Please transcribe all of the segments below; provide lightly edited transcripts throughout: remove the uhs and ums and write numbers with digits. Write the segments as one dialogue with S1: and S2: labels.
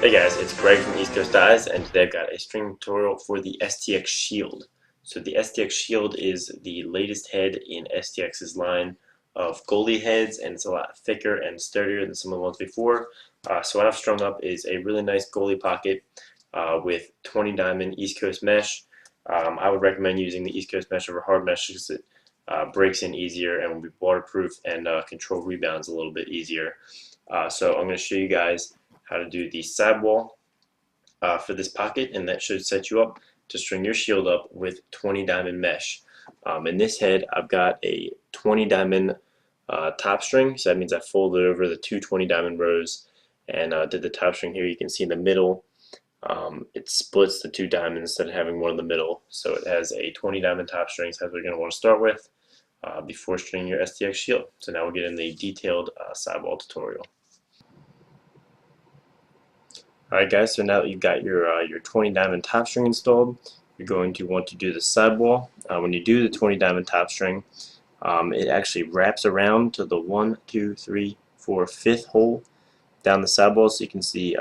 S1: Hey guys, it's Greg from East Coast Eyes, and today I've got a string tutorial for the STX Shield. So the STX Shield is the latest head in STX's line of goalie heads, and it's a lot thicker and sturdier than some of the ones before. So what I've strung up is a really nice goalie pocket with 20 diamond East Coast mesh. I would recommend using the East Coast mesh over hard mesh because it breaks in easier and will be waterproof and control rebounds a little bit easier. So I'm going to show you guys how to do the sidewall for this pocket, and that should set you up to string your shield up with 20 diamond mesh. In this head, I've got a 20 diamond top string, so that means I folded over the two 20 diamond rows and did the top string here. You can see in the middle, it splits the two diamonds instead of having one in the middle. So it has a 20 diamond top string, so that's what you're going to want to start with before stringing your STX shield. So now we'll get in the detailed sidewall tutorial. Alright guys, so now that you've got your 20 diamond top string installed, you're going to want to do the sidewall. When you do the 20 diamond top string, it actually wraps around to the 1, 2, 3, 4, 5th hole down the sidewall. So you can see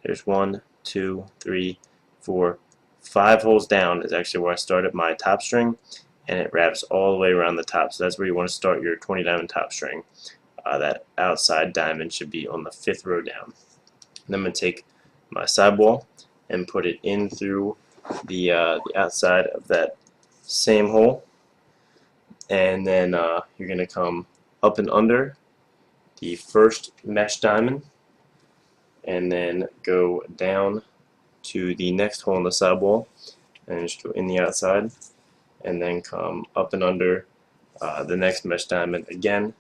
S1: there's 1, 2, 3, 4, 5 holes down is actually where I started my top string, and it wraps all the way around the top. So that's where you want to start your 20 diamond top string. That outside diamond should be on the 5th row down. And I'm going to take my sidewall and put it in through the outside of that same hole, and then you're going to come up and under the first mesh diamond and then go down to the next hole in the sidewall and just go in the outside, and then come up and under the next mesh diamond again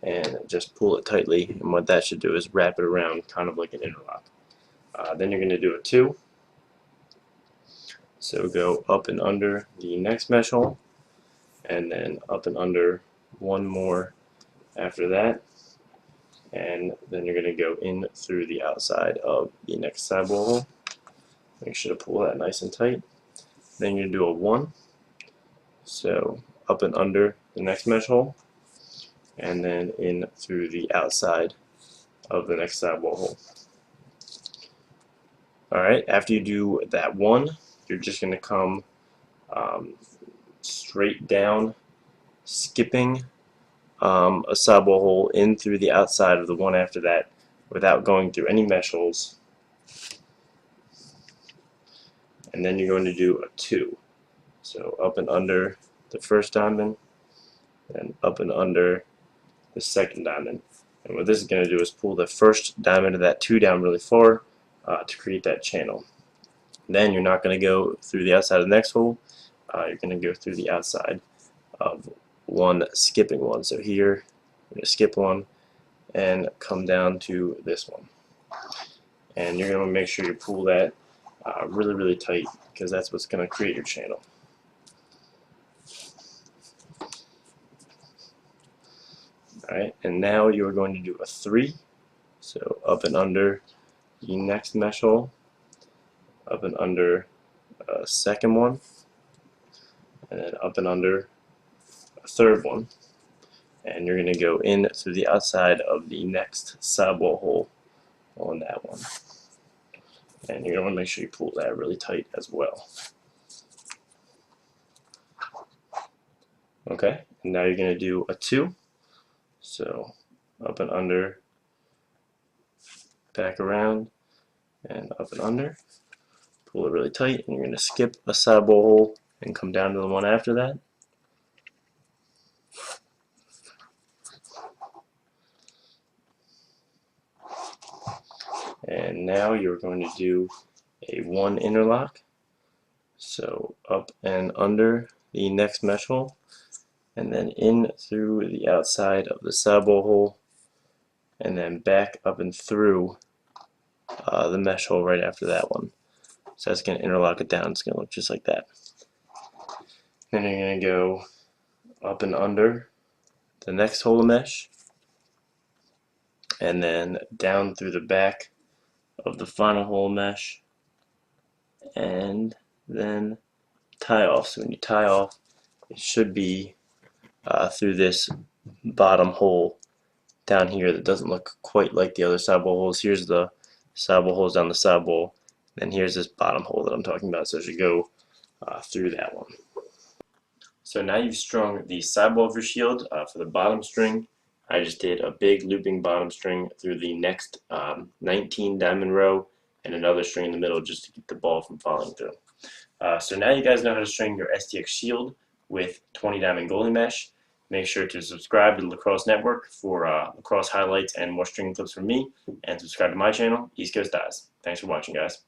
S1: and just pull it tightly, and what that should do is wrap it around kind of like an interlock. Then you're going to do a 2. So go up and under the next mesh hole, and then up and under one more after that, and then you're going to go in through the outside of the next sidewall hole. Make sure to pull that nice and tight. Then you're going to do a 1. So up and under the next mesh hole, and then in through the outside of the next sidewall hole. Alright, after you do that 1, you're just going to come straight down, skipping a sidewall hole in through the outside of the one after that without going through any mesh holes. And then you're going to do a 2. So up and under the first diamond, and up and under the second diamond. And what this is going to do is pull the first diamond of that 2 down really far to create that channel. Then you're not going to go through the outside of the next hole. You're going to go through the outside of one, skipping one. So here, you're going to skip one and come down to this one. And you're going to make sure you pull that really, really tight, because that's what's going to create your channel. Alright, and now you're going to do a 3. So up and under the next mesh hole, up and under a second one, and then up and under a third one. And you're going to go in through the outside of the next sidewall hole on that one. And you're going to want to make sure you pull that really tight as well. Okay, and now you're going to do a 2. So up and under, back around, and up and under. Pull it really tight, and you're going to skip a sidewall hole and come down to the one after that. And now you're going to do a 1 interlock. So up and under the next mesh hole, and then in through the outside of the sidewall hole, and then back up and through the mesh hole right after that one. So that's going to interlock it down. It's going to look just like that. Then you're going to go up and under the next hole of mesh, and then down through the back of the final hole of mesh, and then tie off. So when you tie off, it should be through this bottom hole down here that doesn't look quite like the other sidewall holes. Here's the sidewall holes down the sidewall. Then here's this bottom hole that I'm talking about, so it should go through that one. So now you've strung the sidewall of your shield. For the bottom string, I just did a big looping bottom string through the next 19 diamond row and another string in the middle just to keep the ball from falling through. So now you guys know how to string your STX Shield with 20 diamond goalie mesh. Make sure to subscribe to the Lacrosse Network for lacrosse highlights and more string clips from me, and subscribe to my channel, East Coast Dies. Thanks for watching, guys.